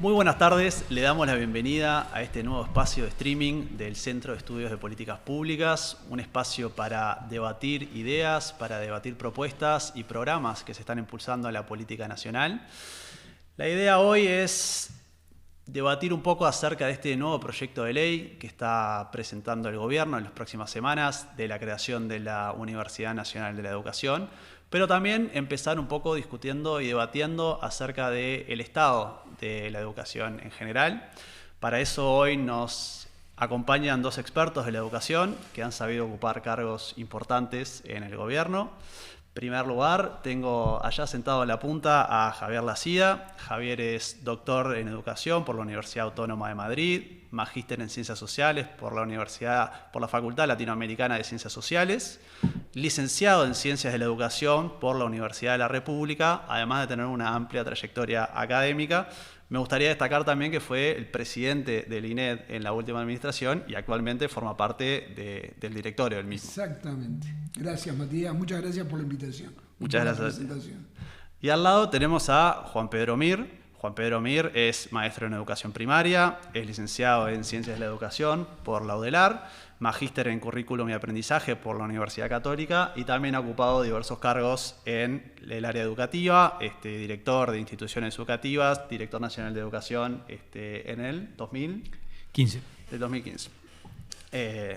Muy buenas tardes, le damos la bienvenida a este nuevo espacio de streaming del Centro de Estudios de Políticas Públicas, un espacio para debatir ideas, para debatir propuestas y programas que se están impulsando en la política nacional. La idea hoy es debatir un poco acerca de este nuevo proyecto de ley que está presentando el gobierno en las próximas semanas de la creación de la Universidad Nacional de la Educación, pero también empezar un poco discutiendo y debatiendo acerca del estado de la educación en general. Para eso hoy nos acompañan dos expertos de la educación que han sabido ocupar cargos importantes en el gobierno. En primer lugar, tengo allá sentado en la punta a Javier Lacida. Javier es doctor en educación por la Universidad Autónoma de Madrid, magíster en ciencias sociales por la Facultad Latinoamericana de Ciencias Sociales, licenciado en ciencias de la educación por la Universidad de la República, además de tener una amplia trayectoria académica. Me gustaría destacar también que fue el presidente del INED en la última administración y actualmente forma parte del directorio del mismo. Exactamente. Gracias, Matías. Muchas gracias por la invitación. Muchas gracias. Y al lado tenemos a Juan Pedro Mir. Juan Pedro Mir es maestro en educación primaria, es licenciado en ciencias de la educación por la UDELAR, magíster en currículum y aprendizaje por la Universidad Católica y también ha ocupado diversos cargos en el área educativa, director de instituciones educativas, director nacional de educación en el 2015. Del 2015.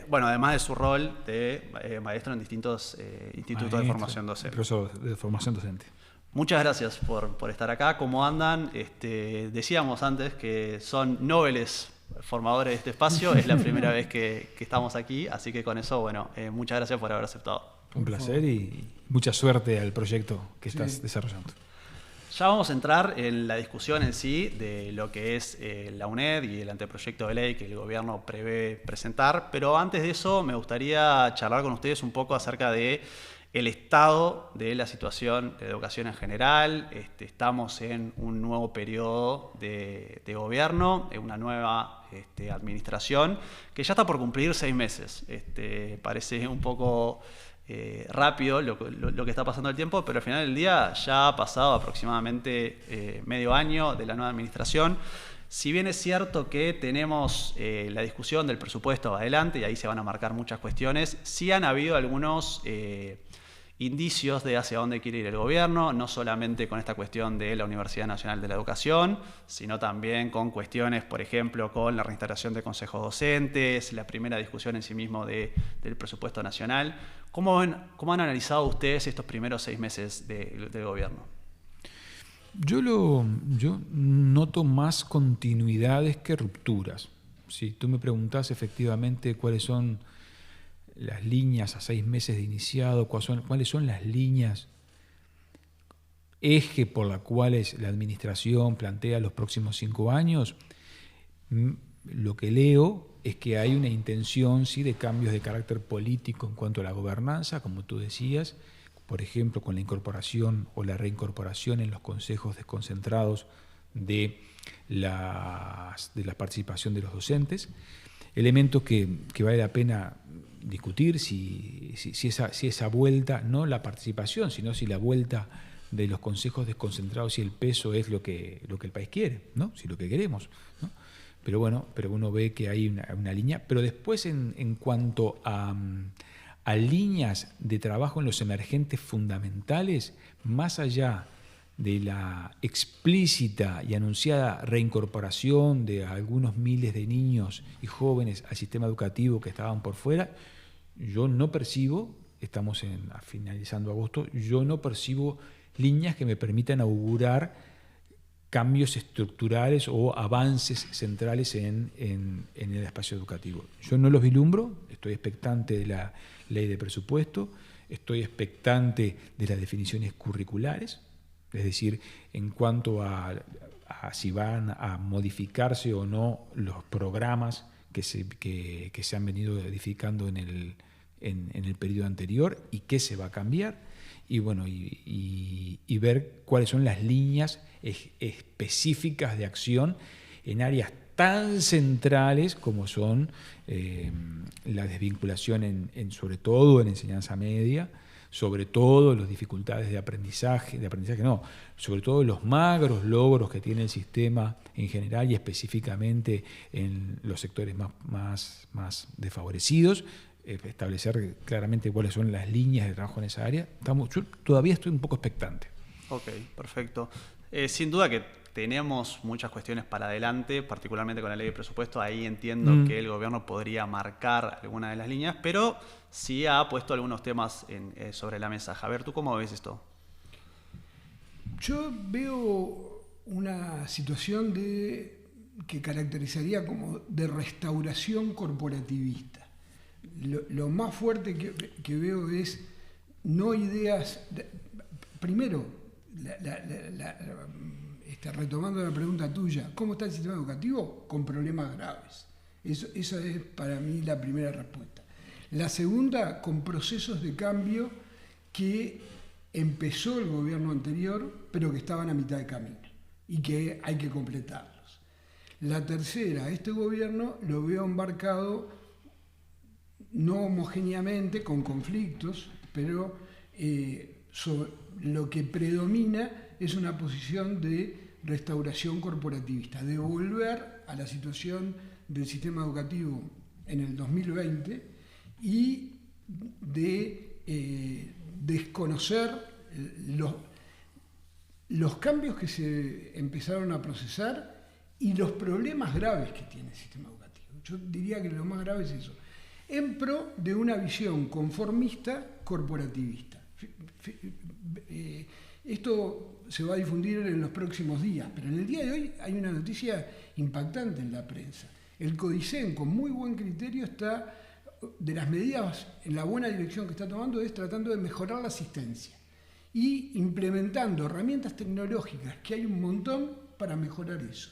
Bueno, además de su rol de maestro en distintos institutos de formación docente. Profesor de formación docente. Muchas gracias por estar acá. ¿Cómo andan? Decíamos antes que son nobles formadores de este espacio. Es la primera vez que estamos aquí, así que con eso, bueno, muchas gracias por haber aceptado. Un placer y mucha suerte al proyecto que estás desarrollando. Ya vamos a entrar en la discusión en sí de lo que es la UNED y el anteproyecto de ley que el gobierno prevé presentar, pero antes de eso me gustaría charlar con ustedes un poco acerca de el estado de la situación de educación en general. Estamos en un nuevo periodo de gobierno, en una nueva administración que ya está por cumplir 6 meses. Parece un poco rápido lo que está pasando el tiempo, pero al final del día ya ha pasado aproximadamente medio año de la nueva administración. Si bien es cierto que tenemos la discusión del presupuesto adelante y ahí se van a marcar muchas cuestiones, sí han habido algunos indicios de hacia dónde quiere ir el gobierno, no solamente con esta cuestión de la Universidad Nacional de la Educación, sino también con cuestiones, por ejemplo, con la reinstauración de consejos docentes, la primera discusión en sí mismo del presupuesto nacional. ¿Cómo han analizado ustedes estos primeros 6 meses del gobierno? Yo noto más continuidades que rupturas. Si tú me preguntás efectivamente cuáles son las líneas a 6 meses de iniciado, cuáles son las líneas eje por las cuales la administración plantea los próximos 5 años, lo que leo es que hay una intención sí de cambios de carácter político en cuanto a la gobernanza, como tú decías, por ejemplo, con la incorporación o la reincorporación en los consejos desconcentrados de la participación de los docentes, elementos que vale la pena discutir si esa vuelta, no la participación, sino si la vuelta de los consejos desconcentrados, si el peso es lo que el país quiere, ¿no? Si lo que queremos, ¿no? Pero bueno, uno ve que hay una línea. Pero después en cuanto a líneas de trabajo en los emergentes fundamentales, más allá de la explícita y anunciada reincorporación de algunos miles de niños y jóvenes al sistema educativo que estaban por fuera, yo no percibo, estamos finalizando agosto, yo no percibo líneas que me permitan augurar cambios estructurales o avances centrales en el espacio educativo. Yo no los vislumbro, estoy expectante de la ley de presupuesto, estoy expectante de las definiciones curriculares, es decir, en cuanto a si van a modificarse o no los programas que se han venido edificando en el periodo anterior y qué se va a cambiar, y bueno, y ver cuáles son las líneas específicas de acción en áreas tan centrales como son la desvinculación sobre todo en enseñanza media, sobre todo las dificultades de aprendizaje no, sobre todo los magros logros que tiene el sistema en general y específicamente en los sectores más desfavorecidos, establecer claramente cuáles son las líneas de trabajo en esa área. Yo todavía estoy un poco expectante. Ok, perfecto. Sin duda que tenemos muchas cuestiones para adelante, particularmente con la ley de presupuesto. Ahí entiendo que el gobierno podría marcar alguna de las líneas, pero sí ha puesto algunos temas sobre la mesa. Javier, ¿tú cómo ves esto? Yo veo una situación que caracterizaría como de restauración corporativista. Lo más fuerte que veo es no ideas... Primero, retomando la pregunta tuya, ¿cómo está el sistema educativo? Con problemas graves. Esa es para mí la primera respuesta. La segunda, con procesos de cambio que empezó el gobierno anterior, pero que estaban a mitad de camino y que hay que completarlos. La tercera, este gobierno lo veo embarcado no homogéneamente, con conflictos, pero lo que predomina es una posición de restauración corporativista, de volver a la situación del sistema educativo en el 2020 y de desconocer los cambios que se empezaron a procesar y los problemas graves que tiene el sistema educativo. Yo diría que lo más grave es eso, en pro de una visión conformista corporativista. Esto se va a difundir en los próximos días, pero en el día de hoy hay una noticia impactante en la prensa. El CODICEN, con muy buen criterio, está de las medidas en la buena dirección que está tomando, es tratando de mejorar la asistencia y implementando herramientas tecnológicas, que hay un montón para mejorar eso.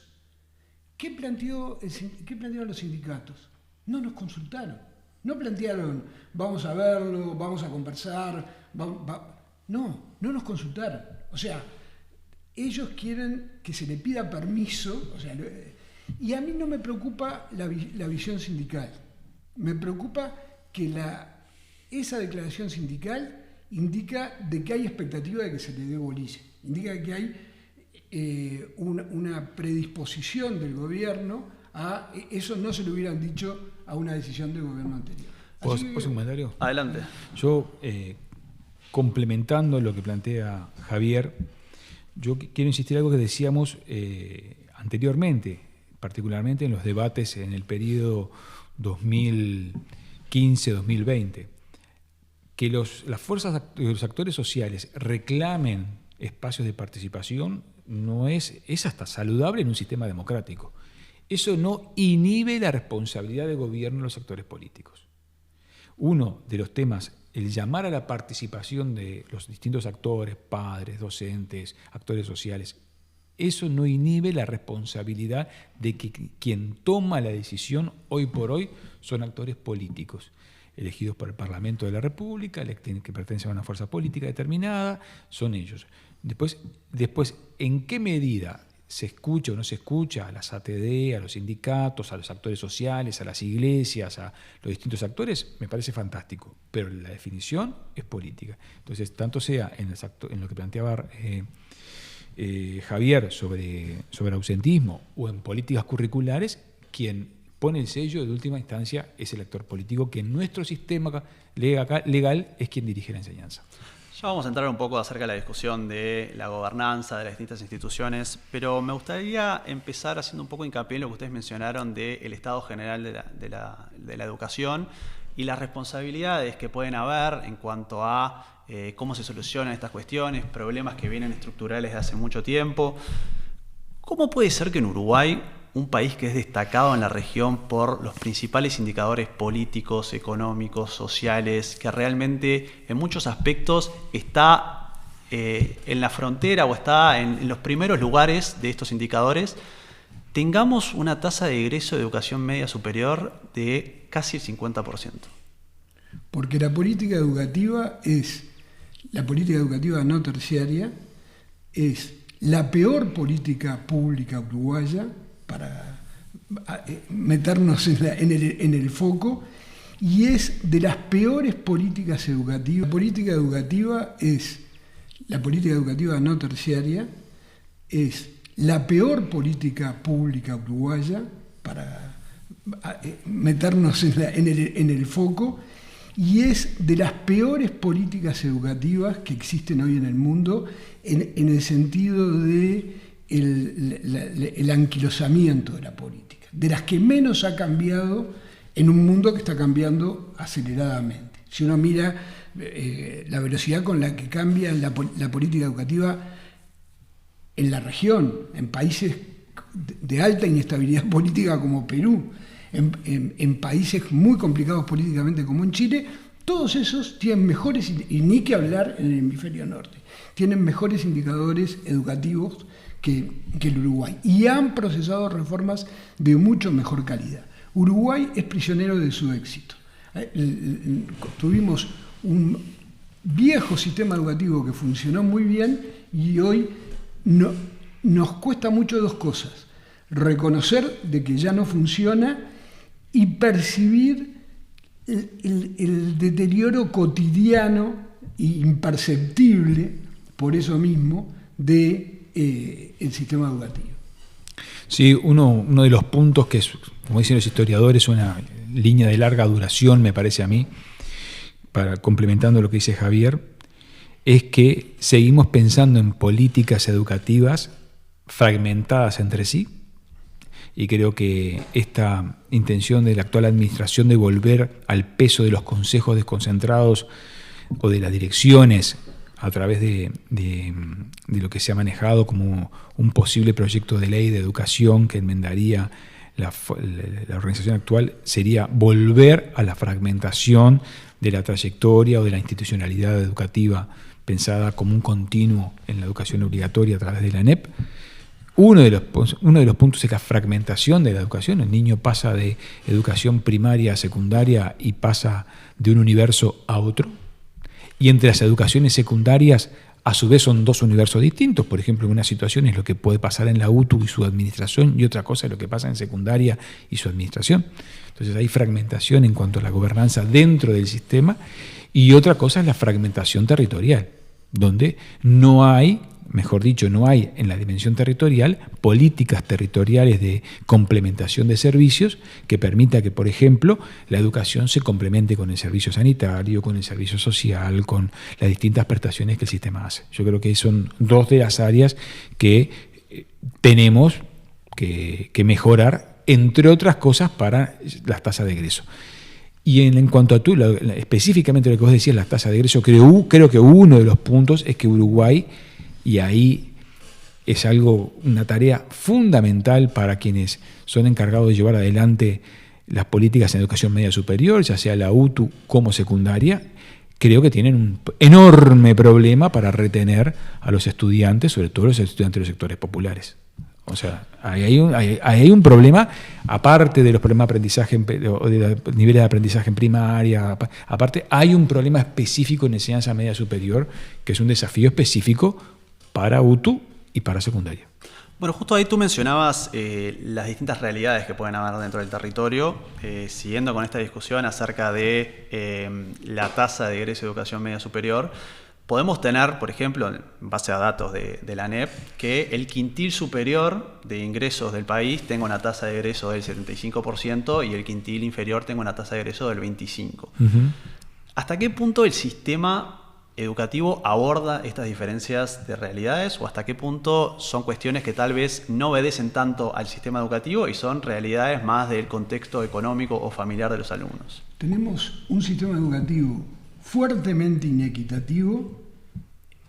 ¿Qué plantearon los sindicatos? No nos consultaron. No plantearon, vamos a verlo, vamos a conversar, no nos consultaron. O sea, ellos quieren que se le pida permiso, y a mí no me preocupa la visión sindical. Me preocupa que esa declaración sindical indica de que hay expectativa de que se le dé boliche. Indica que hay una predisposición del gobierno a eso. No se lo hubieran dicho a una decisión del gobierno anterior. ¿Puedo hacer un comentario? Adelante. Yo, complementando lo que plantea Javier, yo quiero insistir en algo que decíamos anteriormente, particularmente en los debates en el periodo 2015-2020, que los actores sociales reclamen espacios de participación es hasta saludable en un sistema democrático. Eso no inhibe la responsabilidad del gobierno en los actores políticos. Uno de los temas, el llamar a la participación de los distintos actores, padres, docentes, actores sociales, eso no inhibe la responsabilidad de que quien toma la decisión hoy por hoy son actores políticos, elegidos por el Parlamento de la República, que pertenecen a una fuerza política determinada, son ellos. Después, ¿en qué medida se escucha o no se escucha a las ATD, a los sindicatos, a los actores sociales, a las iglesias, a los distintos actores? Me parece fantástico, pero la definición es política. Entonces, tanto sea en lo que planteaba Javier sobre ausentismo o en políticas curriculares, quien pone el sello de última instancia es el actor político, que en nuestro sistema legal es quien dirige la enseñanza. Ya vamos a entrar un poco acerca de la discusión de la gobernanza de las distintas instituciones, pero me gustaría empezar haciendo un poco hincapié en lo que ustedes mencionaron del estado general de la educación y las responsabilidades que pueden haber en cuanto a cómo se solucionan estas cuestiones, problemas que vienen estructurales de hace mucho tiempo. ¿Cómo puede ser que en Uruguay, un país que es destacado en la región por los principales indicadores políticos, económicos, sociales, que realmente en muchos aspectos está en la frontera o está en los primeros lugares de estos indicadores, tengamos una tasa de egreso de educación media superior de casi el 50%? Porque la política educativa no terciaria es la peor política pública uruguaya, para meternos en el foco, y es de las peores políticas educativas. La política educativa no terciaria es la peor política pública uruguaya, para meternos en el foco, y es de las peores políticas educativas que existen hoy en el mundo, en el sentido de el anquilosamiento de la política, de las que menos ha cambiado en un mundo que está cambiando aceleradamente. Si uno mira la velocidad con la que cambia la política educativa en la región, en países de alta inestabilidad política como Perú, en países muy complicados políticamente como en Chile, todos esos tienen mejores, y ni que hablar en el hemisferio norte, tienen mejores indicadores educativos que el Uruguay, y han procesado reformas de mucho mejor calidad. Uruguay es prisionero de su éxito. Tuvimos un viejo sistema educativo que funcionó muy bien, y hoy nos cuesta mucho dos cosas: reconocer de que ya no funciona y percibir el deterioro cotidiano e imperceptible, por eso mismo, del sistema educativo. Sí, uno de los puntos que, como dicen los historiadores, una línea de larga duración, me parece a mí, complementando lo que dice Javier, es que seguimos pensando en políticas educativas fragmentadas entre sí, y creo que esta intención de la actual administración de volver al peso de los consejos desconcentrados o de las direcciones a través de lo que se ha manejado como un posible proyecto de ley de educación que enmendaría la organización actual, sería volver a la fragmentación de la trayectoria o de la institucionalidad educativa pensada como un continuo en la educación obligatoria a través de la ANEP. Uno de los puntos es la fragmentación de la educación. El niño pasa de educación primaria a secundaria y pasa de un universo a otro. Y entre las educaciones secundarias, a su vez, son dos universos distintos. Por ejemplo, en una situación es lo que puede pasar en la UTU y su administración, y otra cosa es lo que pasa en secundaria y su administración. Entonces hay fragmentación en cuanto a la gobernanza dentro del sistema, y otra cosa es la fragmentación territorial, donde no hay en la dimensión territorial políticas territoriales de complementación de servicios que permita que, por ejemplo, la educación se complemente con el servicio sanitario, con el servicio social, con las distintas prestaciones que el sistema hace. Yo creo que son dos de las áreas que tenemos que mejorar, entre otras cosas, para las tasas de egreso. Y en cuanto a tú, específicamente lo que vos decías, las tasas de egreso, creo que uno de los puntos es que Uruguay, y ahí es una tarea fundamental para quienes son encargados de llevar adelante las políticas en educación media superior, ya sea la UTU como secundaria, creo que tienen un enorme problema para retener a los estudiantes, sobre todo los estudiantes de los sectores populares. O sea, ahí hay un problema, aparte de los problemas de aprendizaje o de los niveles de aprendizaje en primaria, aparte hay un problema específico en enseñanza media superior, que es un desafío específico para UTU y para secundaria. Bueno, justo ahí tú mencionabas las distintas realidades que pueden haber dentro del territorio, siguiendo con esta discusión acerca de la tasa de egreso de educación media superior. Podemos tener, por ejemplo, en base a datos de la ANEP, que el quintil superior de ingresos del país tenga una tasa de egreso del 75% y el quintil inferior tenga una tasa de egreso del 25%. ¿Hasta qué punto el sistema educativo aborda estas diferencias de realidades, o hasta qué punto son cuestiones que tal vez no obedecen tanto al sistema educativo y son realidades más del contexto económico o familiar de los alumnos? Tenemos un sistema educativo fuertemente inequitativo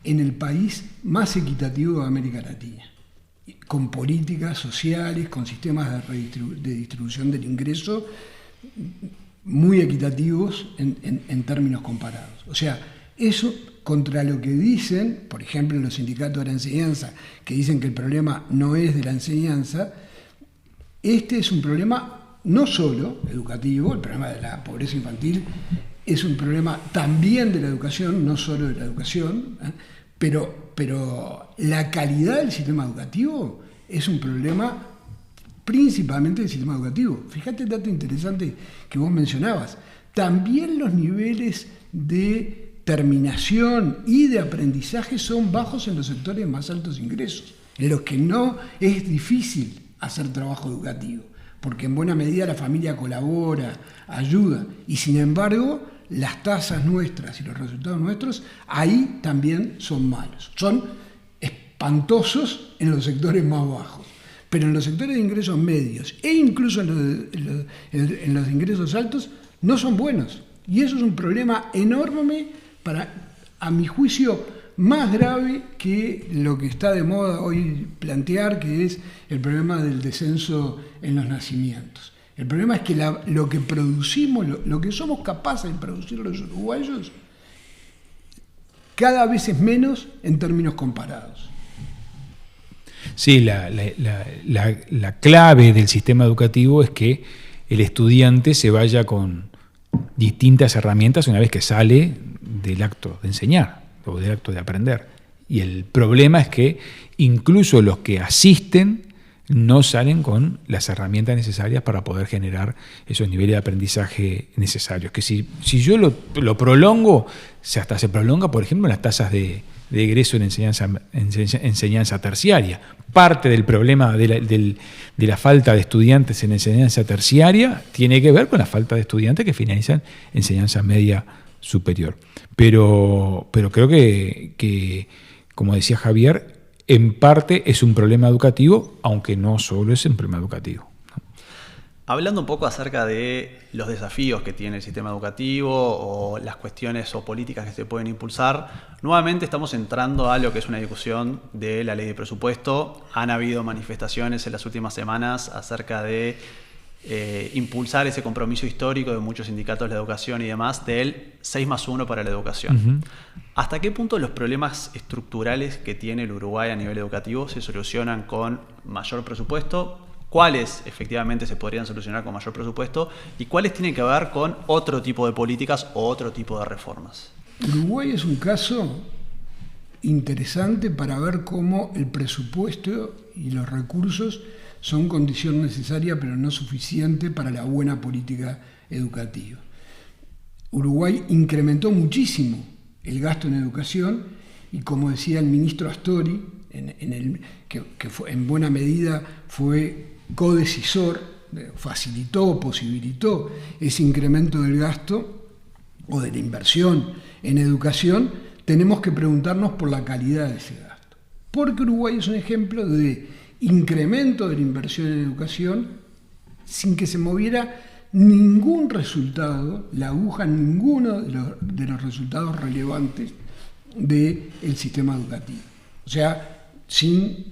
en el país más equitativo de América Latina, con políticas sociales, con sistemas de distribución del ingreso muy equitativos en términos comparados. O sea, eso contra lo que dicen, por ejemplo, los sindicatos de la enseñanza, que dicen que el problema no es de la enseñanza, este es un problema no solo educativo, el problema de la pobreza infantil es un problema también de la educación, no solo de la educación, pero la calidad del sistema educativo es un problema principalmente del sistema educativo. Fíjate el dato interesante que vos mencionabas. también los niveles de terminación y de aprendizaje son bajos en los sectores de más altos ingresos, en los que no es difícil hacer trabajo educativo, porque en buena medida la familia colabora, ayuda, y sin embargo las tasas nuestras y los resultados nuestros ahí también son malos, son espantosos en los sectores más bajos, pero en los sectores de ingresos medios e incluso en los ingresos altos no son buenos, y eso es un problema enorme a mi juicio, más grave que lo que está de moda hoy plantear, que es el problema del descenso en los nacimientos. El problema es que lo que producimos, lo que somos capaces de producir los uruguayos, cada vez es menos en términos comparados. Sí, la clave del sistema educativo es que el estudiante se vaya con distintas herramientas una vez que sale del acto de enseñar o del acto de aprender. Y el problema es que incluso los que asisten no salen con las herramientas necesarias para poder generar esos niveles de aprendizaje necesarios. Que si yo lo prolongo, hasta se prolonga, por ejemplo, en las tasas de egreso en enseñanza terciaria. Parte del problema de la falta de estudiantes en enseñanza terciaria tiene que ver con la falta de estudiantes que finalizan enseñanza media superior. Pero creo que, como decía Javier, en parte es un problema educativo, aunque no solo es un problema educativo. Hablando un poco acerca de los desafíos que tiene el sistema educativo o las cuestiones o políticas que se pueden impulsar, nuevamente estamos entrando a lo que es una discusión de la ley de presupuesto. Han habido manifestaciones en las últimas semanas acerca de impulsar ese compromiso histórico de muchos sindicatos de la educación y demás del 6+1 para la educación. Uh-huh. ¿Hasta qué punto los problemas estructurales que tiene el Uruguay a nivel educativo se solucionan con mayor presupuesto? ¿Cuáles efectivamente se podrían solucionar con mayor presupuesto? ¿Y cuáles tienen que ver con otro tipo de políticas o otro tipo de reformas? Uruguay es un caso interesante para ver cómo el presupuesto y los recursos son condición necesaria pero no suficiente para la buena política educativa. Uruguay incrementó muchísimo el gasto en educación y, como decía el ministro Astori, que fue, en buena medida fue codecisor, facilitó, posibilitó ese incremento del gasto o de la inversión en educación, tenemos que preguntarnos por la calidad de ese gasto. Porque Uruguay es un ejemplo de incremento de la inversión en educación sin que se moviera ningún resultado, la aguja en ninguno de los resultados relevantes del sistema educativo. O sea, sin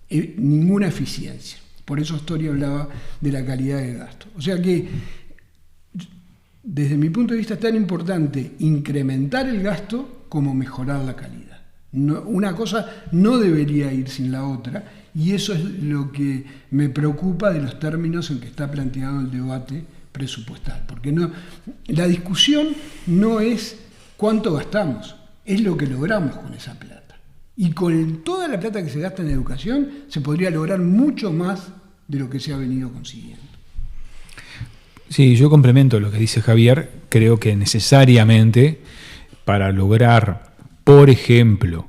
ninguna eficiencia. Por eso Astori hablaba de la calidad de gasto. O sea que, desde mi punto de vista, es tan importante incrementar el gasto como mejorar la calidad. No, una cosa no debería ir sin la otra, y eso es lo que me preocupa de los términos en que está planteado el debate presupuestal. Porque la discusión no es cuánto gastamos, es lo que logramos con esa plata. Y con toda la plata que se gasta en educación se podría lograr mucho más de lo que se ha venido consiguiendo. Sí, yo complemento lo que dice Javier. Creo que necesariamente para lograr, por ejemplo,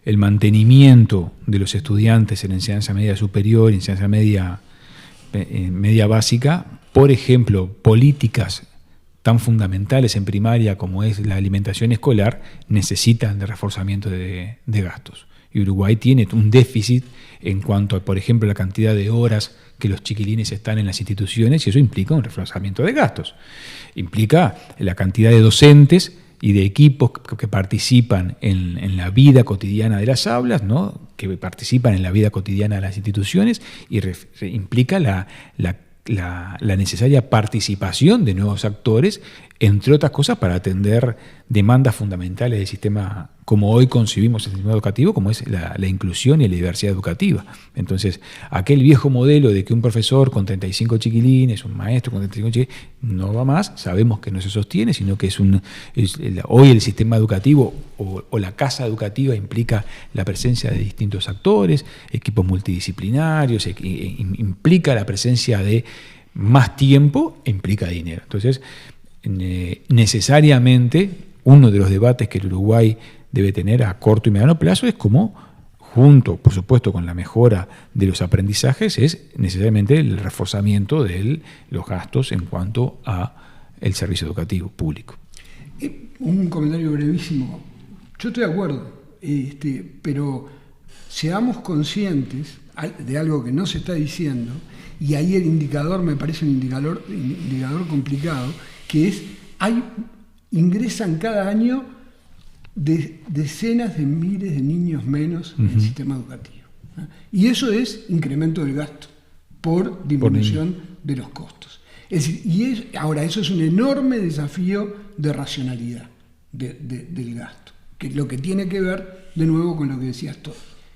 el mantenimiento de los estudiantes en enseñanza media superior, enseñanza media básica, por ejemplo, políticas tan fundamentales en primaria como es la alimentación escolar, necesitan de reforzamiento de gastos. Y Uruguay tiene un déficit en cuanto a, por ejemplo, la cantidad de horas que los chiquilines están en las instituciones, y eso implica un reforzamiento de gastos. Implica la cantidad de docentes y de equipos que participan en la vida cotidiana de las aulas, ¿no? Que participan en la vida cotidiana de las instituciones, y implica la necesaria participación de nuevos actores, entre otras cosas, para atender demandas fundamentales del sistema como hoy concibimos el sistema educativo, como es la inclusión y la diversidad educativa. Entonces, aquel viejo modelo de que un profesor con 35 chiquilines, un maestro con 35 chiquilines, no va más, sabemos que no se sostiene, sino que hoy el sistema educativo o la casa educativa implica la presencia de distintos actores, equipos multidisciplinarios, implica la presencia de más tiempo e implica dinero. Entonces, necesariamente uno de los debates que el Uruguay debe tener a corto y mediano plazo es cómo, junto, por supuesto, con la mejora de los aprendizajes, es necesariamente el reforzamiento de los gastos en cuanto a el servicio educativo público. Un comentario brevísimo. Yo estoy de acuerdo, pero seamos conscientes de algo que no se está diciendo, y ahí el indicador me parece un indicador complicado, que es, ingresan cada año decenas de miles de niños menos en el sistema educativo. Y eso es incremento del gasto por disminución de los costos. Es decir, ahora, eso es un enorme desafío de racionalidad del gasto, que es lo que tiene que ver, de nuevo, con lo que decías tú,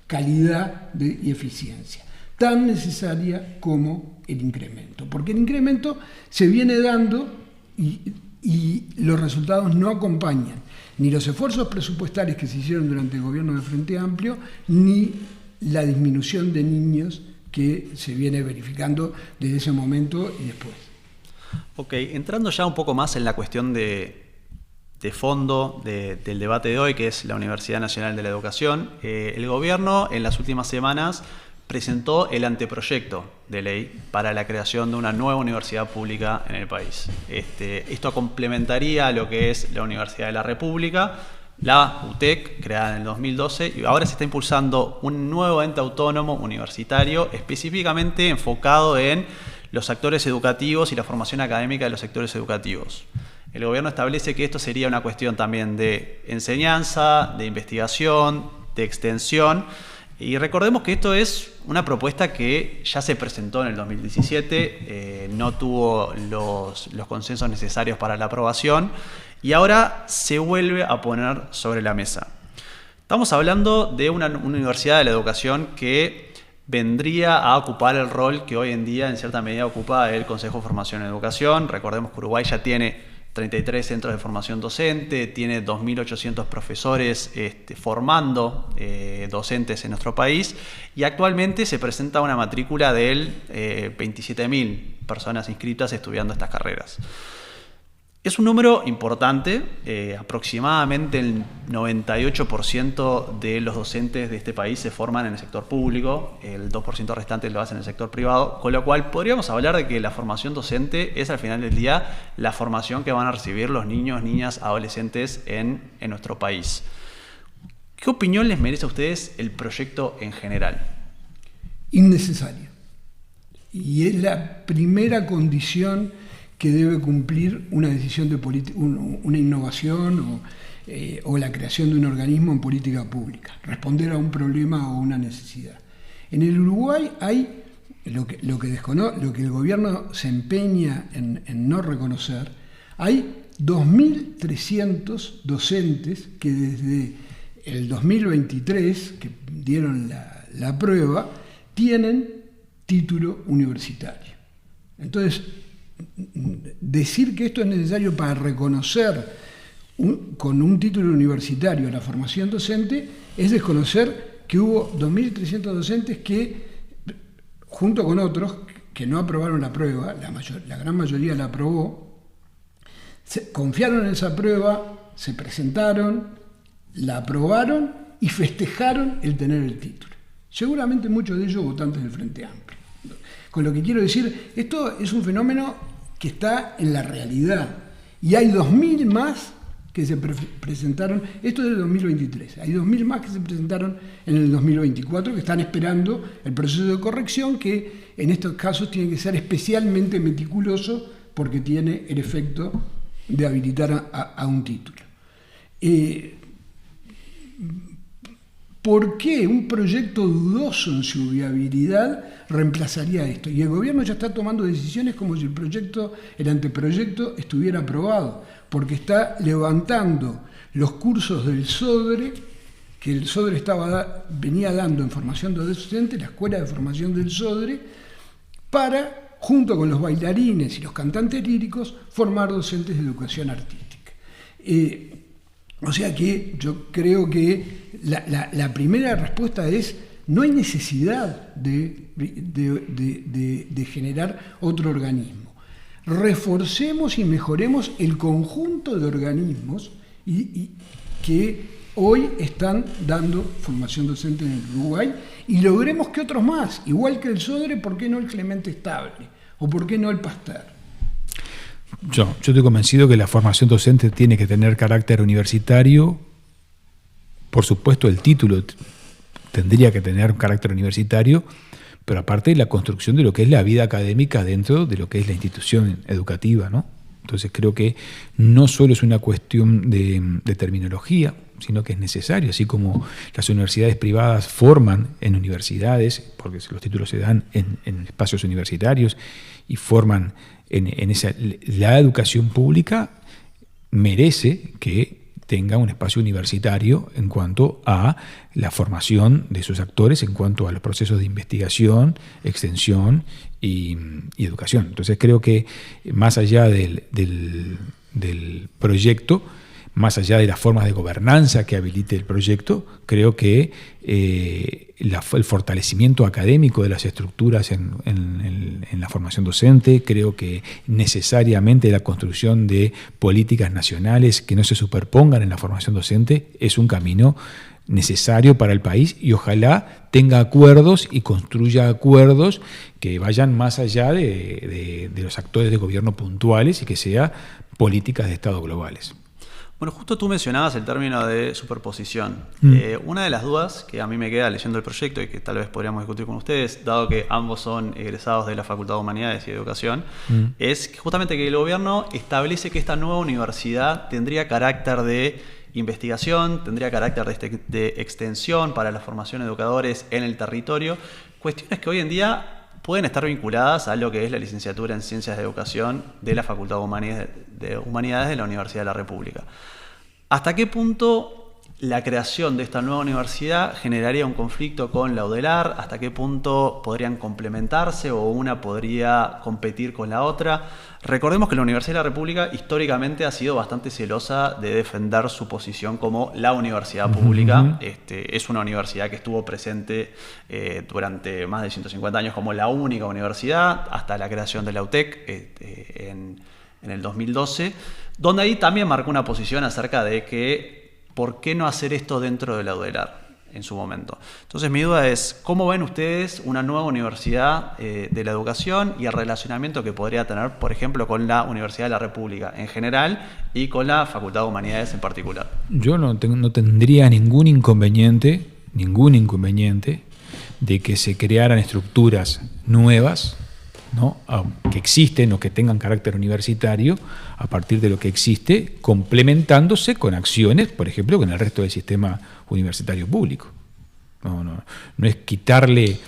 calidad y eficiencia, tan necesaria como el incremento, porque el incremento se viene dando y los resultados no acompañan ni los esfuerzos presupuestarios que se hicieron durante el gobierno del Frente Amplio, ni la disminución de niños que se viene verificando desde ese momento y después. Ok, entrando ya un poco más en la cuestión de fondo del debate de hoy, que es la Universidad Nacional de la Educación, el gobierno en las últimas semanas presentó el anteproyecto de ley para la creación de una nueva universidad pública en el país. Esto complementaría lo que es la Universidad de la República, la UTEC, creada en el 2012, y ahora se está impulsando un nuevo ente autónomo universitario específicamente enfocado en los sectores educativos y la formación académica de los sectores educativos. El gobierno establece que esto sería una cuestión también de enseñanza, de investigación, de extensión. Y recordemos que esto es una propuesta que ya se presentó en el 2017, no tuvo los consensos necesarios para la aprobación y ahora se vuelve a poner sobre la mesa. Estamos hablando de una universidad de la educación que vendría a ocupar el rol que hoy en día en cierta medida ocupa el Consejo de Formación en Educación. Recordemos que Uruguay ya tiene 33 centros de formación docente, tiene 2.800 profesores formando docentes en nuestro país y actualmente se presenta una matrícula de 27.000 personas inscritas estudiando estas carreras. Es un número importante, aproximadamente el 98% de los docentes de este país se forman en el sector público, el 2% restante lo hacen en el sector privado, con lo cual podríamos hablar de que la formación docente es al final del día la formación que van a recibir los niños, niñas, adolescentes en nuestro país. ¿Qué opinión les merece a ustedes el proyecto en general? Innecesario. Y es la primera condición que debe cumplir una decisión de una innovación o la creación de un organismo en política pública, responder a un problema o una necesidad. En el Uruguay hay lo que el gobierno se empeña en no reconocer, hay 2.300 docentes que desde el 2023, que dieron la prueba, tienen título universitario. Entonces, decir que esto es necesario para reconocer con un título universitario la formación docente es desconocer que hubo 2.300 docentes que, junto con otros que no aprobaron la prueba, la gran mayoría la aprobó, confiaron en esa prueba, se presentaron, la aprobaron y festejaron el tener el título. Seguramente muchos de ellos votantes del Frente Amplio. Con lo que quiero decir, esto es un fenómeno que está en la realidad. Y hay 2.000 más que se presentaron, esto es del 2023, hay 2.000 más que se presentaron en el 2024 que están esperando el proceso de corrección, que en estos casos tiene que ser especialmente meticuloso porque tiene el efecto de habilitar a un título. ¿Por qué un proyecto dudoso en su viabilidad reemplazaría esto? Y el gobierno ya está tomando decisiones como si el anteproyecto estuviera aprobado, porque está levantando los cursos del SODRE, que el SODRE venía dando en formación de docentes, la Escuela de Formación del SODRE, para, junto con los bailarines y los cantantes líricos, formar docentes de educación artística. O sea que yo creo que la primera respuesta es: no hay necesidad de generar otro organismo. reforcemos y mejoremos el conjunto de organismos y que hoy están dando formación docente en el Uruguay, y logremos que otros más, igual que el Sodre, ¿por qué no el Clemente Estable? ¿O por qué no el Pasteur? Yo estoy convencido que la formación docente tiene que tener carácter universitario. Por supuesto, el título tendría que tener un carácter universitario, pero aparte la construcción de lo que es la vida académica dentro de lo que es la institución educativa, ¿no? Entonces creo que no solo es una cuestión de terminología, sino que es necesario, así como las universidades privadas forman en universidades, porque los títulos se dan en espacios universitarios y forman en esa, la educación pública merece que tenga un espacio universitario en cuanto a la formación de sus actores, en cuanto a los procesos de investigación, extensión y educación. Entonces creo que más allá del proyecto, más allá de las formas de gobernanza que habilite el proyecto, creo que el fortalecimiento académico de las estructuras en la formación docente, creo que necesariamente la construcción de políticas nacionales que no se superpongan en la formación docente es un camino necesario para el país, y ojalá tenga acuerdos y construya acuerdos que vayan más allá de los actores de gobierno puntuales y que sean políticas de Estado globales. Bueno, justo tú mencionabas el término de superposición. Una de las dudas que a mí me queda leyendo el proyecto y que tal vez podríamos discutir con ustedes, dado que ambos son egresados de la Facultad de Humanidades y Educación, es que justamente que el gobierno establece que esta nueva universidad tendría carácter de investigación, tendría carácter de extensión para la formación de educadores en el territorio, cuestiones que hoy en día pueden estar vinculadas a lo que es la licenciatura en Ciencias de Educación de la Facultad de Humanidades de la Universidad de la República. ¿Hasta qué punto la creación de esta nueva universidad generaría un conflicto con la UDELAR? ¿Hasta qué punto podrían complementarse o una podría competir con la otra? Recordemos que la Universidad de la República históricamente ha sido bastante celosa de defender su posición como la universidad pública. Es una universidad que estuvo presente durante más de 150 años como la única universidad, hasta la creación de la UTEC en el 2012, donde ahí también marcó una posición acerca de que ¿por qué no hacer esto dentro de la UDELAR en su momento? Entonces mi duda es, ¿cómo ven ustedes una nueva universidad de la educación y el relacionamiento que podría tener, por ejemplo, con la Universidad de la República en general y con la Facultad de Humanidades en particular? Yo no tendría ningún inconveniente de que se crearan estructuras nuevas, ¿no?, que existen o que tengan carácter universitario a partir de lo que existe, complementándose con acciones, por ejemplo, con el resto del sistema universitario público. No es quitarle.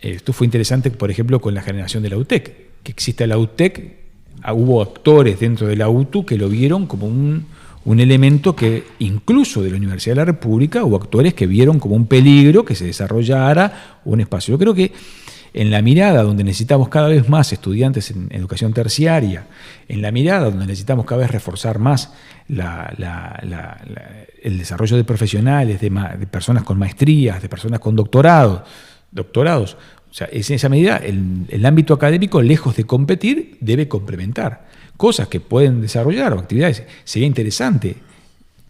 Esto fue interesante, por ejemplo, con la generación de la UTEC. Que existe la UTEC, hubo actores dentro de la UTU que lo vieron como un elemento que, incluso de la Universidad de la República, hubo actores que vieron como un peligro que se desarrollara un espacio. Yo creo que en la mirada donde necesitamos cada vez más estudiantes en educación terciaria, en la mirada donde necesitamos cada vez reforzar más el desarrollo de profesionales, de personas con maestrías, de personas con doctorados, o sea, es en esa medida el ámbito académico, lejos de competir, debe complementar cosas que pueden desarrollar o actividades. Sería interesante,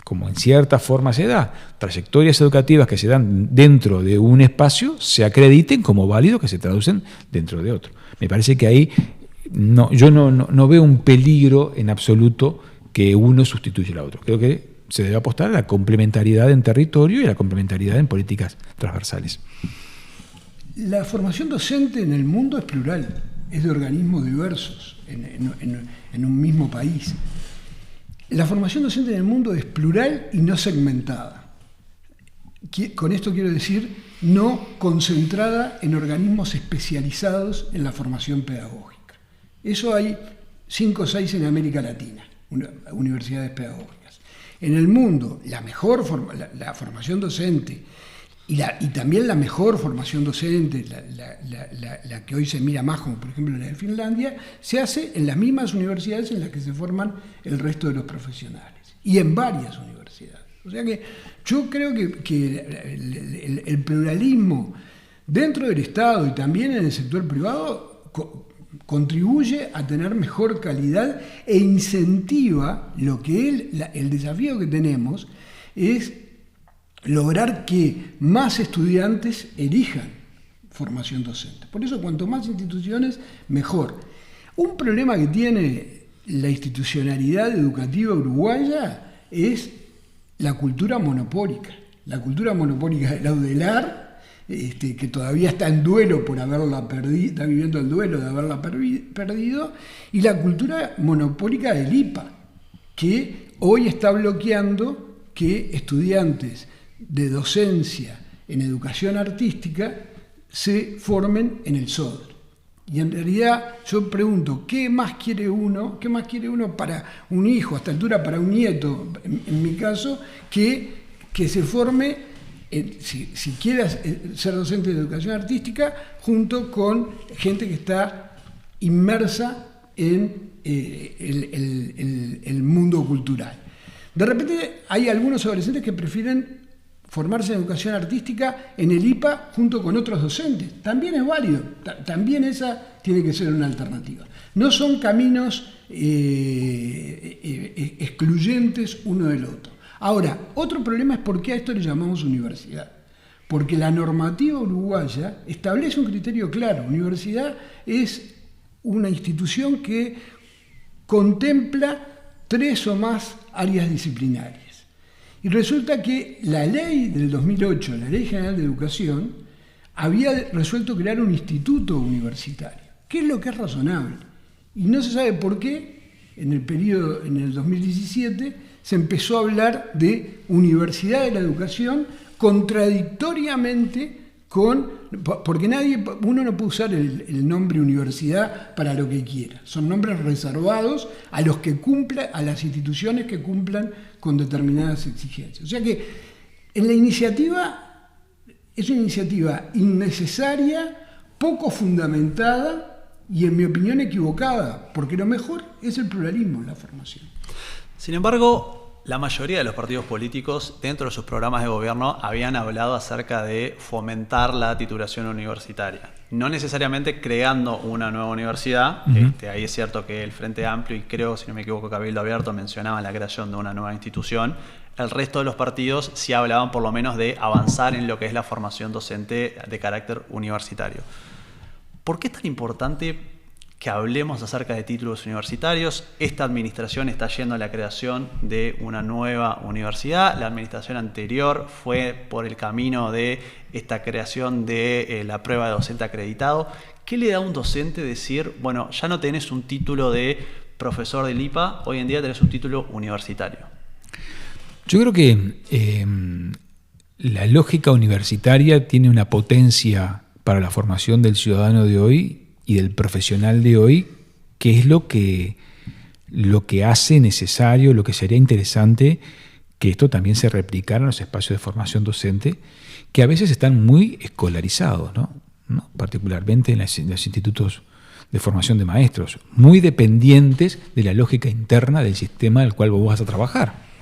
como en cierta forma se da, trayectorias educativas que se dan dentro de un espacio se acrediten como válidos, que se traducen dentro de otro. Me parece que ahí yo no veo un peligro en absoluto que uno sustituya al otro. Creo que se debe apostar a la complementariedad en territorio y a la complementariedad en políticas transversales. La formación docente en el mundo es plural, es de organismos diversos en un mismo país. La formación docente en el mundo es plural y no segmentada. Con esto quiero decir no concentrada en organismos especializados en la formación pedagógica. Eso hay 5 o 6 en América Latina, universidades pedagógicas. En el mundo, la formación docente y también la mejor formación docente, la que hoy se mira más como por ejemplo la de Finlandia, se hace en las mismas universidades en las que se forman el resto de los profesionales y en varias universidades. O sea que yo creo que el pluralismo dentro del Estado y también en el sector privado contribuye a tener mejor calidad e incentiva el desafío que tenemos es lograr que más estudiantes elijan formación docente. Por eso, cuanto más instituciones, mejor. Un problema que tiene la institucionalidad educativa uruguaya es la cultura monopólica. La cultura monopólica del Audelar, que todavía está en duelo por haberla perdido, está viviendo el duelo de haberla perdido, y la cultura monopólica del IPA, que hoy está bloqueando que estudiantes de docencia en educación artística se formen en el SODER. Y en realidad yo pregunto, ¿qué más quiere uno para un hijo, a esta altura para un nieto, en mi caso, que se forme, si quiere ser docente de educación artística, junto con gente que está inmersa en el mundo cultural? De repente hay algunos adolescentes que prefieren formarse en educación artística en el IPA junto con otros docentes. También es válido, también esa tiene que ser una alternativa. No son caminos excluyentes uno del otro. Ahora, otro problema es por qué a esto le llamamos universidad. Porque la normativa uruguaya establece un criterio claro. Universidad es una institución que contempla 3 o más áreas disciplinarias. Y resulta que la ley del 2008, la Ley General de Educación, había resuelto crear un instituto universitario, que es lo que es razonable. Y no se sabe por qué, en el 2017, se empezó a hablar de universidad de la educación contradictoriamente porque uno no puede usar el nombre universidad para lo que quiera. Son nombres reservados a las instituciones que cumplan con determinadas exigencias. O sea que en la iniciativa es una iniciativa innecesaria, poco fundamentada y, en mi opinión, equivocada, porque lo mejor es el pluralismo en la formación. Sin embargo, la mayoría de los partidos políticos dentro de sus programas de gobierno habían hablado acerca de fomentar la titulación universitaria. No necesariamente creando una nueva universidad. Ahí es cierto que el Frente Amplio, y creo, si no me equivoco, Cabildo Abierto, mencionaban la creación de una nueva institución. El resto de los partidos sí hablaban por lo menos de avanzar en lo que es la formación docente de carácter universitario. ¿Por qué es tan importante que hablemos acerca de títulos universitarios? Esta administración está yendo a la creación de una nueva universidad. La administración anterior fue por el camino de esta creación de la prueba de docente acreditado. ¿Qué le da a un docente decir, bueno, ya no tenés un título de profesor del IPA, hoy en día tenés un título universitario? Yo creo que la lógica universitaria tiene una potencia para la formación del ciudadano de hoy y del profesional de hoy, que es lo que hace necesario, lo que sería interesante que esto también se replicara en los espacios de formación docente, que a veces están muy escolarizados, ¿no? Particularmente en los institutos de formación de maestros, muy dependientes de la lógica interna del sistema del cual vos vas a trabajar.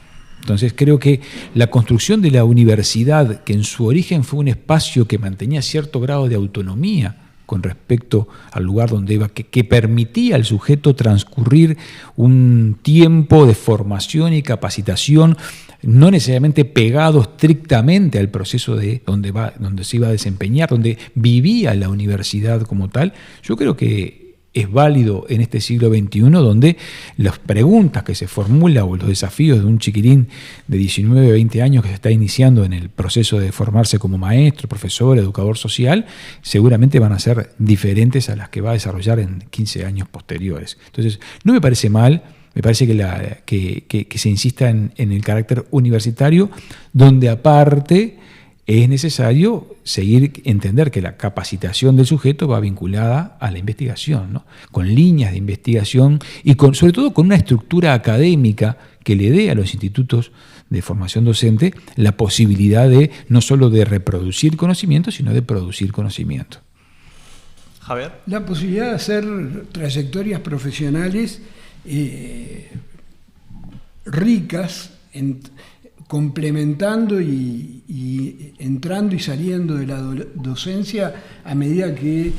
Entonces creo que la construcción de la universidad, que en su origen fue un espacio que mantenía cierto grado de autonomía con respecto al lugar donde iba, que permitía al sujeto transcurrir un tiempo de formación y capacitación, no necesariamente pegado estrictamente al proceso de donde se iba a desempeñar, donde vivía la universidad como tal. Yo creo que es válido en este siglo XXI, donde las preguntas que se formulan o los desafíos de un chiquilín de 19, 20 años que se está iniciando en el proceso de formarse como maestro, profesor, educador social, seguramente van a ser diferentes a las que va a desarrollar en 15 años posteriores. Entonces, no me parece mal, me parece que se insista en el carácter universitario, donde aparte es necesario entender que la capacitación del sujeto va vinculada a la investigación, ¿no? Con líneas de investigación y sobre todo con una estructura académica que le dé a los institutos de formación docente la posibilidad de no solo de reproducir conocimiento, sino de producir conocimiento. Javier. La posibilidad de hacer trayectorias profesionales ricas complementando y entrando y saliendo de la docencia a medida que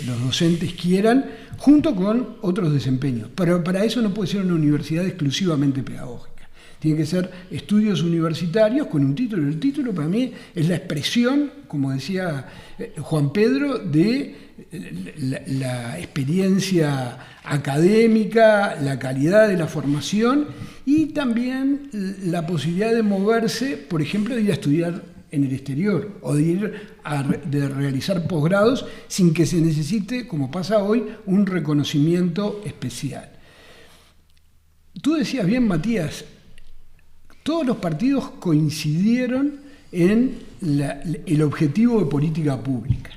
los docentes quieran, junto con otros desempeños. Pero para eso no puede ser una universidad exclusivamente pedagógica. Tiene que ser estudios universitarios con un título. El título para mí es la expresión, como decía Juan Pedro, de la experiencia académica, la calidad de la formación y también la posibilidad de moverse, por ejemplo, de ir a estudiar en el exterior o de realizar posgrados sin que se necesite, como pasa hoy, un reconocimiento especial. Tú decías bien, Matías, todos los partidos coincidieron en el objetivo de política pública,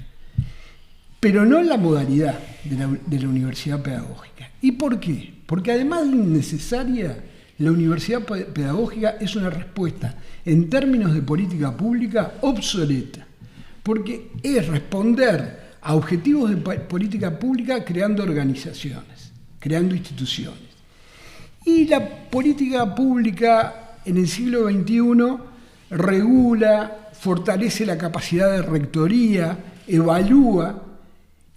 pero no en la modalidad de la universidad pedagógica. ¿Y por qué? Porque además de innecesaria, la universidad pedagógica es una respuesta en términos de política pública obsoleta, porque es responder a objetivos de política pública creando organizaciones, creando instituciones. Y la política pública en el siglo XXI regula, fortalece la capacidad de rectoría, evalúa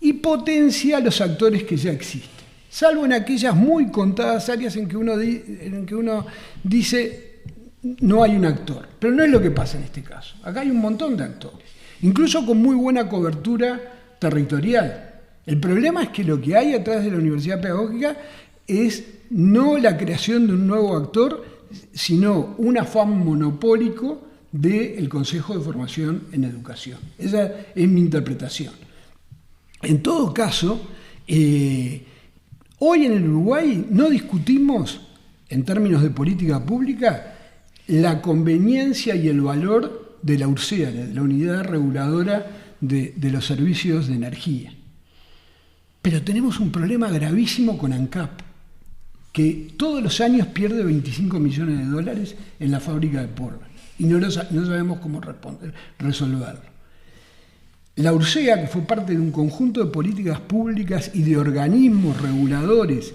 y potencia a los actores que ya existen, salvo en aquellas muy contadas áreas en que uno dice no hay un actor. Pero no es lo que pasa en este caso. Acá hay un montón de actores, incluso con muy buena cobertura territorial. El problema es que lo que hay atrás de la universidad pedagógica es no la creación de un nuevo actor, sino un afán monopólico del Consejo de Formación en Educación. Esa es mi interpretación. En todo caso, hoy en el Uruguay no discutimos, en términos de política pública, la conveniencia y el valor de la URSEA, la Unidad Reguladora de los Servicios de Energía. Pero tenemos un problema gravísimo con ANCAP, que todos los años pierde 25 millones de dólares en la fábrica de Portland y no sabemos cómo resolverlo. La URSEA, que fue parte de un conjunto de políticas públicas y de organismos reguladores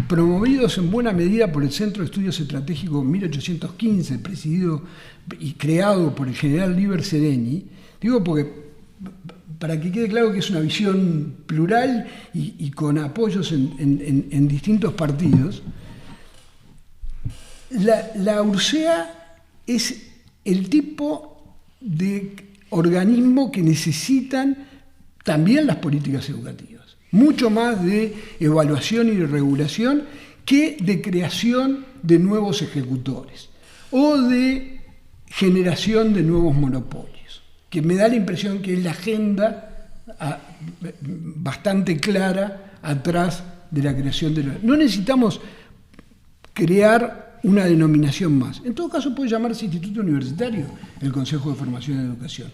promovidos en buena medida por el Centro de Estudios Estratégicos 1815, presidido y creado por el general Liber Sereni, digo porque para que quede claro que es una visión plural y con apoyos en distintos partidos, la URSEA es el tipo de organismo que necesitan también las políticas educativas, mucho más de evaluación y de regulación que de creación de nuevos ejecutores o de generación de nuevos monopolios, que me da la impresión que es la agenda bastante clara atrás de la creación de no necesitamos crear una denominación más. En todo caso puede llamarse Instituto Universitario el Consejo de Formación y Educación.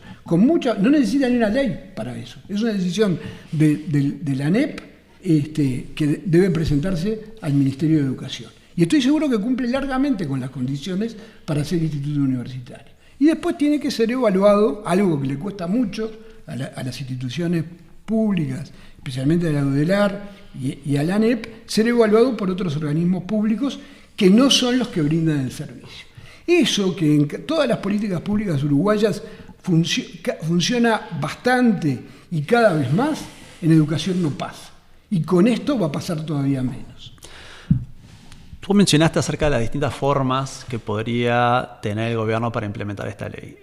No necesita ni una ley para eso. Es una decisión de la ANEP que debe presentarse al Ministerio de Educación. Y estoy seguro que cumple largamente con las condiciones para ser instituto universitario. Y después tiene que ser evaluado, algo que le cuesta mucho a las instituciones públicas, especialmente a la UDELAR y a la ANEP, ser evaluado por otros organismos públicos que no son los que brindan el servicio. Eso que en todas las políticas públicas uruguayas funciona bastante y cada vez más, en educación no pasa. Y con esto va a pasar todavía menos. Tú mencionaste acerca de las distintas formas que podría tener el gobierno para implementar esta ley.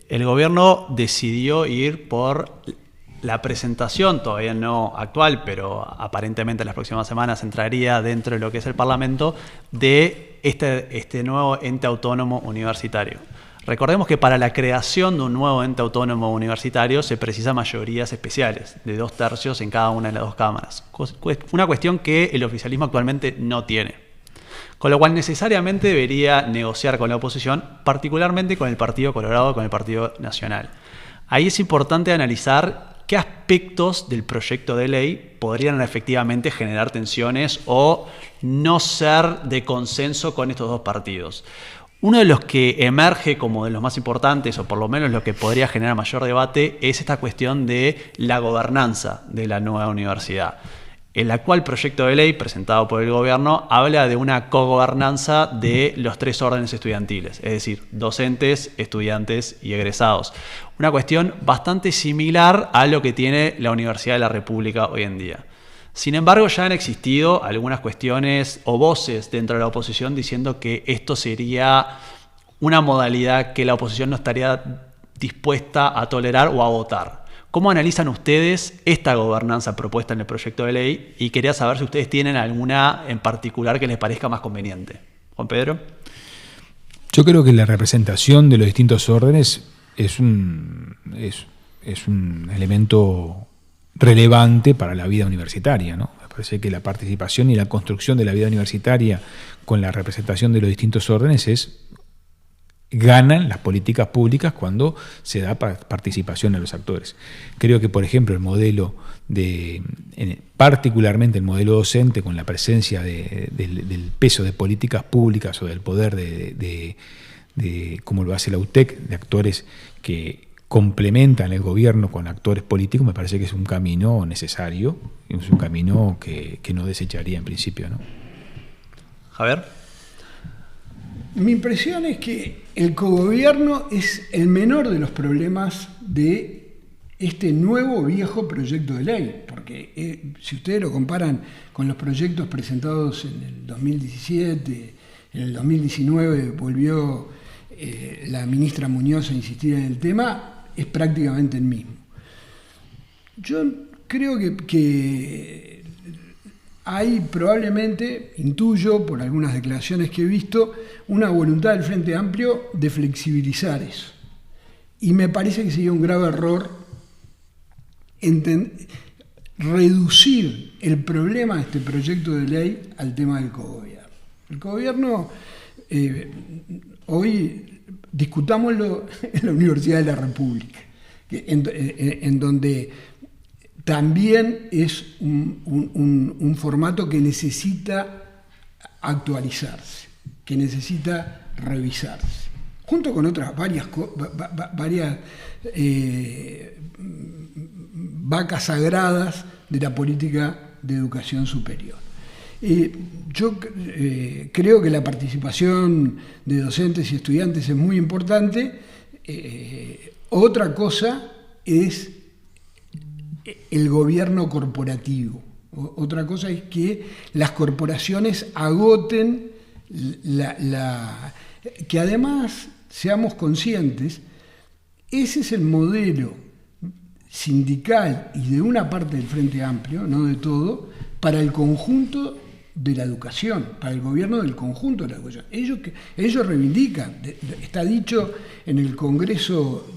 El gobierno decidió ir por la presentación, todavía no actual, pero aparentemente en las próximas semanas entraría dentro de lo que es el Parlamento, de este nuevo ente autónomo universitario. Recordemos que para la creación de un nuevo ente autónomo universitario se precisan mayorías especiales, de 2/3 en cada una de las dos cámaras. Una cuestión que el oficialismo actualmente no tiene. Con lo cual necesariamente debería negociar con la oposición, particularmente con el Partido Colorado, con el Partido Nacional. Ahí es importante analizar qué aspectos del proyecto de ley podrían efectivamente generar tensiones o no ser de consenso con estos dos partidos. Uno de los que emerge como de los más importantes, o por lo menos lo que podría generar mayor debate, es esta cuestión de la gobernanza de la nueva universidad. El actual proyecto de ley presentado por el gobierno habla de una cogobernanza de los 3 órdenes estudiantiles, es decir, docentes, estudiantes y egresados. Una cuestión bastante similar a lo que tiene la Universidad de la República hoy en día. Sin embargo, ya han existido algunas cuestiones o voces dentro de la oposición diciendo que esto sería una modalidad que la oposición no estaría dispuesta a tolerar o a votar. ¿Cómo analizan ustedes esta gobernanza propuesta en el proyecto de ley? Y quería saber si ustedes tienen alguna en particular que les parezca más conveniente. Juan Pedro. Yo creo que la representación de los distintos órdenes es un elemento relevante para la vida universitaria, ¿no? Me parece que la participación y la construcción de la vida universitaria con la representación de los distintos órdenes ganan las políticas públicas cuando se da participación a los actores. Creo que, por ejemplo, el modelo particularmente el modelo docente, con la presencia del peso de políticas públicas o del poder de como lo hace la UTEC, de actores que complementan el gobierno con actores políticos, me parece que es un camino necesario, es un camino que no desecharía en principio, ¿no? Javier. Mi impresión es que el cogobierno es el menor de los problemas de este nuevo viejo proyecto de ley, porque si ustedes lo comparan con los proyectos presentados en el 2017, en el 2019 volvió la ministra Muñoz a insistir en el tema, es prácticamente el mismo. Yo creo que hay probablemente, intuyo por algunas declaraciones que he visto, una voluntad del Frente Amplio de flexibilizar eso. Y me parece que sería un grave error reducir el problema de este proyecto de ley al tema del cogobierno. El cogobierno, hoy discutámoslo en la Universidad de la República, en donde también es un formato que necesita actualizarse, que necesita revisarse, junto con otras varias vacas sagradas de la política de educación superior. Yo creo que la participación de docentes y estudiantes es muy importante. Otra cosa es el gobierno corporativo. Otra cosa es que las corporaciones agoten que además seamos conscientes, ese es el modelo sindical y de una parte del Frente Amplio, no de todo, para el conjunto de la educación, para el gobierno del conjunto de la educación. Ellos reivindican, está dicho en el Congreso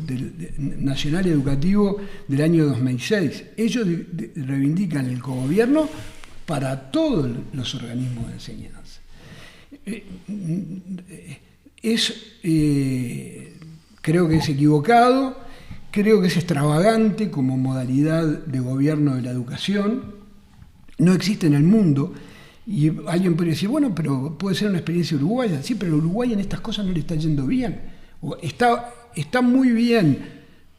Nacional Educativo del año 2006, ellos reivindican el cogobierno para todos los organismos de enseñanza. Creo que es equivocado, creo que es extravagante como modalidad de gobierno de la educación, no existe en el mundo. Y alguien podría decir, bueno, pero puede ser una experiencia uruguaya. Sí, pero a Uruguay en estas cosas no le está yendo bien. Está muy bien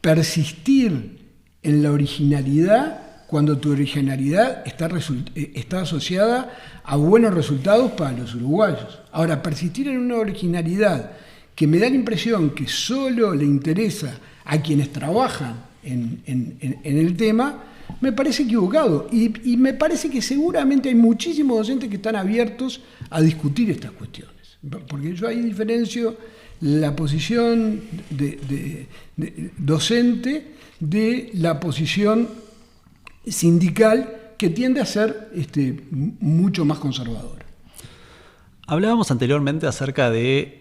persistir en la originalidad cuando tu originalidad está asociada a buenos resultados para los uruguayos. Ahora, persistir en una originalidad que me da la impresión que solo le interesa a quienes trabajan en el tema, me parece equivocado y me parece que seguramente hay muchísimos docentes que están abiertos a discutir estas cuestiones, porque yo ahí diferencio la posición de docente de la posición sindical, que tiende a ser mucho más conservadora. Hablábamos anteriormente acerca de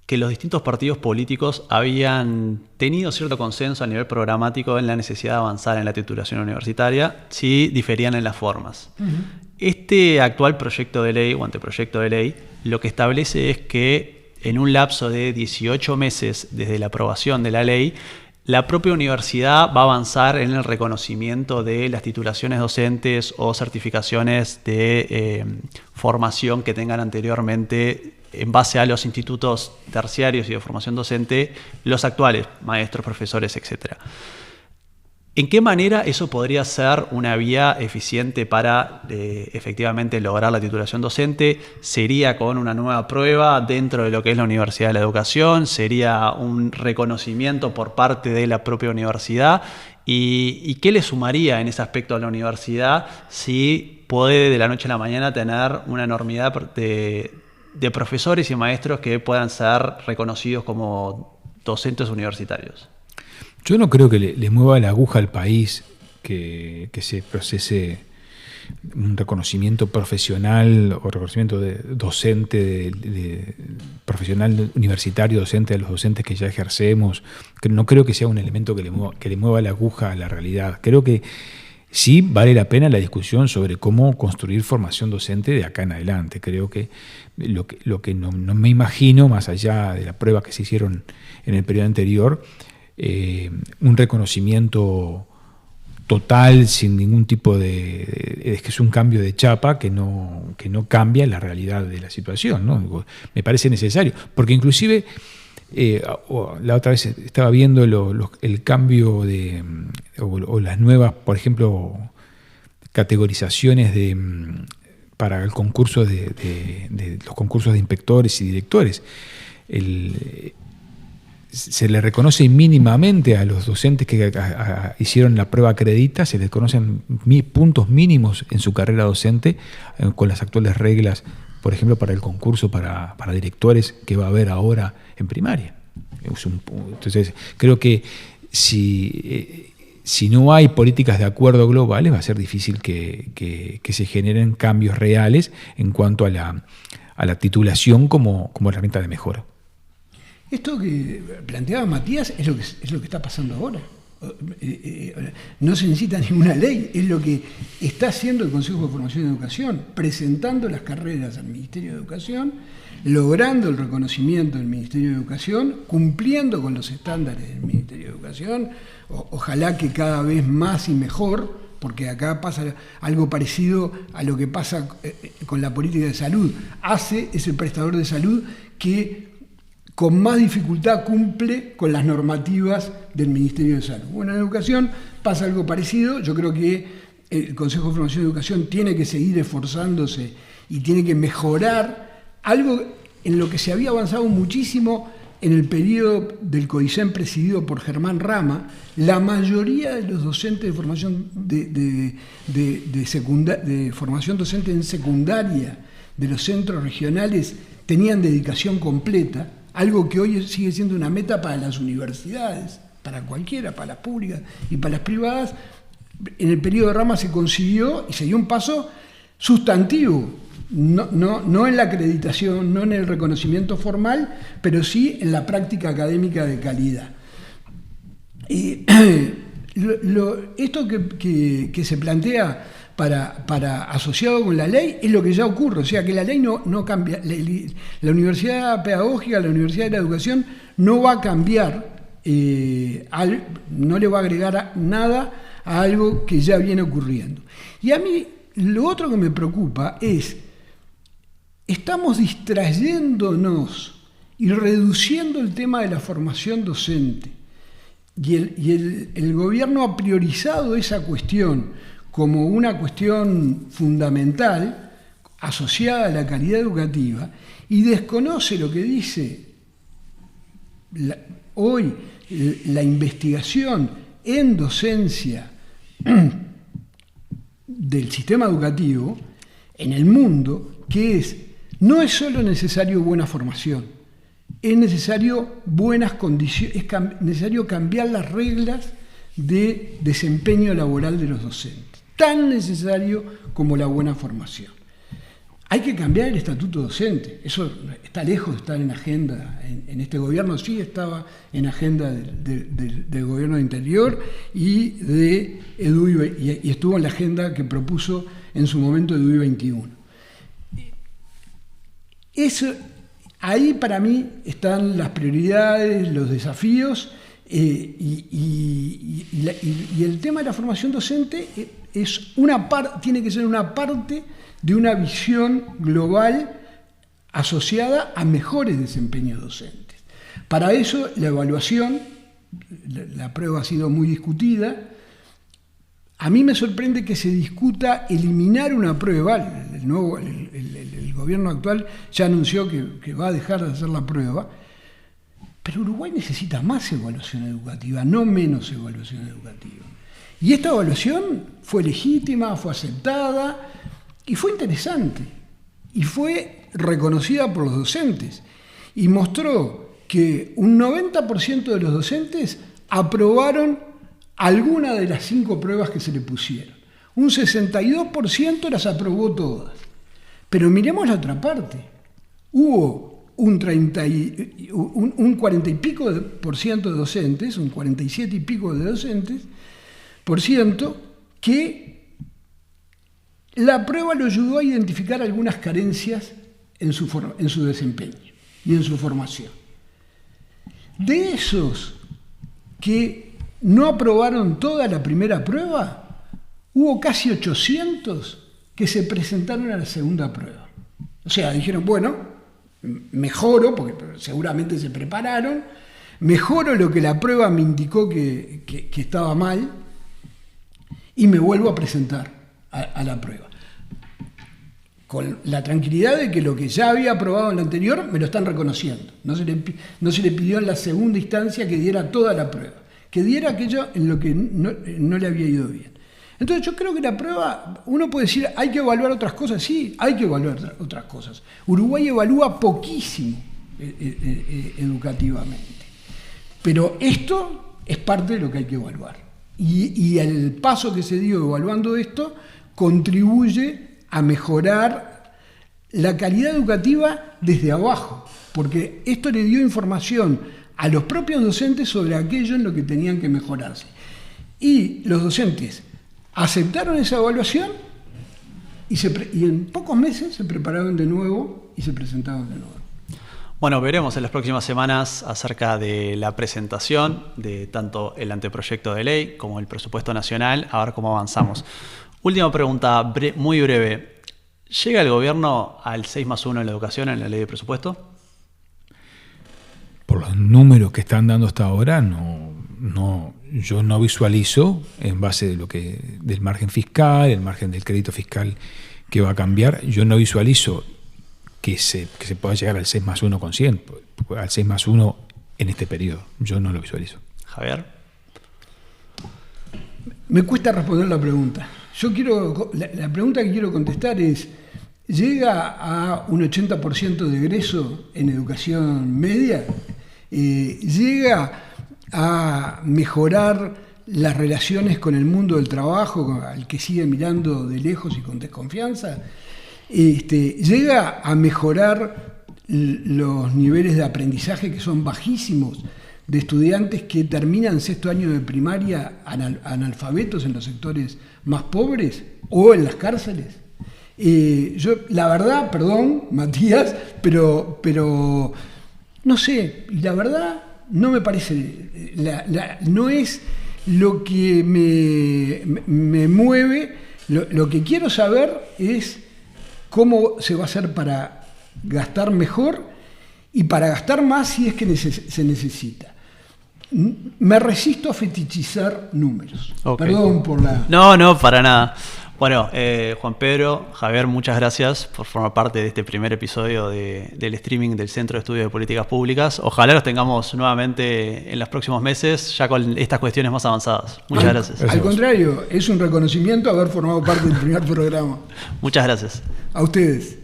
que los distintos partidos políticos habían tenido cierto consenso a nivel programático en la necesidad de avanzar en la titulación universitaria, si diferían en las formas. Uh-huh. Este actual proyecto de ley o anteproyecto de ley lo que establece es que en un lapso de 18 meses desde la aprobación de la ley, la propia universidad va a avanzar en el reconocimiento de las titulaciones docentes o certificaciones de formación que tengan anteriormente en base a los institutos terciarios y de formación docente, los actuales, maestros, profesores, etc. ¿En qué manera eso podría ser una vía eficiente para efectivamente lograr la titulación docente? ¿Sería con una nueva prueba dentro de lo que es la Universidad de la Educación? ¿Sería un reconocimiento por parte de la propia universidad? ¿Y qué le sumaría en ese aspecto a la universidad si puede de la noche a la mañana tener una enormidad de profesores y maestros que puedan ser reconocidos como docentes universitarios? Yo no creo que le mueva la aguja al país que se procese un reconocimiento profesional o reconocimiento de docente, de profesional universitario, docente de los docentes que ya ejercemos. No creo que sea un elemento que le mueva la aguja a la realidad. Creo que sí vale la pena la discusión sobre cómo construir formación docente de acá en adelante. Creo que lo que no me imagino, más allá de la prueba que se hicieron en el periodo anterior, un reconocimiento total sin ningún tipo es que es un cambio de chapa que no cambia la realidad de la situación, ¿no? Me parece necesario, porque inclusive la otra vez estaba viendo el cambio o las nuevas, por ejemplo, categorizaciones para el concurso de los concursos de inspectores y directores. Se le reconoce mínimamente a los docentes que hicieron la prueba acredita, se les conocen puntos mínimos en su carrera docente con las actuales reglas, por ejemplo, para el concurso para directores que va a haber ahora en primaria. Entonces, creo que si no hay políticas de acuerdo globales, va a ser difícil que se generen cambios reales en cuanto a la titulación como herramienta de mejora. Esto que planteaba Matías es lo que está pasando ahora. No se necesita ninguna ley, es lo que está haciendo el Consejo de Formación y Educación, presentando las carreras al Ministerio de Educación, logrando el reconocimiento del Ministerio de Educación, cumpliendo con los estándares del Ministerio de Educación, ojalá que cada vez más y mejor, porque acá pasa algo parecido a lo que pasa con la política de salud. Es el prestador de salud que con más dificultad cumple con las normativas del Ministerio de Salud. Bueno, en educación pasa algo parecido. Yo creo que el Consejo de Formación y Educación tiene que seguir esforzándose y tiene que mejorar algo en lo que se había avanzado muchísimo en el periodo del CODICEN presidido por Germán Rama. La mayoría de los docentes de formación de formación docente en secundaria de los centros regionales tenían dedicación completa. Algo que hoy sigue siendo una meta para las universidades, para cualquiera, para las públicas y para las privadas. En el periodo de Rama se consiguió y se dio un paso sustantivo, no en la acreditación, no en el reconocimiento formal, pero sí en la práctica académica de calidad. Esto que se plantea para asociado con la ley es lo que ya ocurre, o sea que la ley no cambia, la universidad pedagógica, la universidad de la educación no va a cambiar, no le va a agregar nada a algo que ya viene ocurriendo. Y a mí lo otro que me preocupa es, estamos distrayéndonos y reduciendo el tema de la formación docente, y el gobierno ha priorizado esa cuestión como una cuestión fundamental asociada a la calidad educativa y desconoce lo que dice hoy la investigación en docencia del sistema educativo en el mundo, que no es solo necesario buena formación, es necesario buenas condiciones, es necesario cambiar las reglas de desempeño laboral de los docentes, tan necesario como la buena formación. Hay que cambiar el estatuto docente, eso está lejos de estar en agenda, en este gobierno sí estaba en agenda del gobierno de Interior y de EDUI, y estuvo en la agenda que propuso en su momento EDUI 21. Ahí para mí están las prioridades, los desafíos, y el tema de la formación docente tiene que ser una parte de una visión global asociada a mejores desempeños docentes. Para eso la evaluación, la prueba ha sido muy discutida, a mí me sorprende que se discuta eliminar una prueba. El gobierno actual ya anunció que va a dejar de hacer la prueba, pero Uruguay necesita más evaluación educativa, no menos evaluación educativa. Y esta evaluación fue legítima, fue aceptada y fue interesante. Y fue reconocida por los docentes. Y mostró que un 90% de los docentes aprobaron alguna de las 5 pruebas que se le pusieron. Un 62% las aprobó todas. Pero miremos la otra parte. Hubo un 40 y pico por ciento de docentes, un 47 y pico de docentes, por ciento, que la prueba lo ayudó a identificar algunas carencias en su desempeño y en su formación. De esos que no aprobaron toda la primera prueba, hubo casi 800 que se presentaron a la segunda prueba. O sea, dijeron, bueno, mejoro, porque seguramente se prepararon, mejoro lo que la prueba me indicó que estaba mal y me vuelvo a presentar a la prueba. Con la tranquilidad de que lo que ya había aprobado en la anterior me lo están reconociendo. No se le pidió en la segunda instancia que diera toda la prueba, que diera aquello en lo que no le había ido bien. Entonces yo creo que la prueba, uno puede decir, hay que evaluar otras cosas, sí, hay que evaluar otras cosas. Uruguay evalúa poquísimo educativamente, pero esto es parte de lo que hay que evaluar. Y el paso que se dio evaluando esto contribuye a mejorar la calidad educativa desde abajo, porque esto le dio información a los propios docentes sobre aquello en lo que tenían que mejorarse. Y los docentes aceptaron esa evaluación y en pocos meses se prepararon de nuevo y se presentaron de nuevo. Bueno, veremos en las próximas semanas acerca de la presentación de tanto el anteproyecto de ley como el presupuesto nacional, a ver cómo avanzamos. Última pregunta, muy breve. ¿Llega el gobierno al 6+1 en la educación en la ley de presupuesto? Por los números que están dando hasta ahora, no, yo no visualizo, en base de del margen fiscal, el margen del crédito fiscal que va a cambiar, yo no visualizo que se pueda llegar al 6+1 con 100, al 6+1 en este periodo. Yo no lo visualizo. Javier. Me cuesta responder la pregunta. La pregunta que quiero contestar es, ¿llega a un 80% de egreso en educación media? ¿Llega a mejorar las relaciones con el mundo del trabajo, al que sigue mirando de lejos y con desconfianza? ¿Llega a mejorar los niveles de aprendizaje, que son bajísimos, de estudiantes que terminan 6º año de primaria analfabetos en los sectores más pobres o en las cárceles? Yo, la verdad, perdón, Matías, pero no sé, la verdad no me parece, no es lo que me mueve. Lo que quiero saber es cómo se va a hacer para gastar mejor y para gastar más si es que se necesita. Me resisto a fetichizar números. Okay. Perdón por la... No, para nada. Bueno, Juan Pedro, Javier, muchas gracias por formar parte de este primer episodio del streaming del Centro de Estudios de Políticas Públicas. Ojalá los tengamos nuevamente en los próximos meses, ya con estas cuestiones más avanzadas. Muchas gracias. Al contrario, es un reconocimiento haber formado parte del primer programa. Muchas gracias. A ustedes.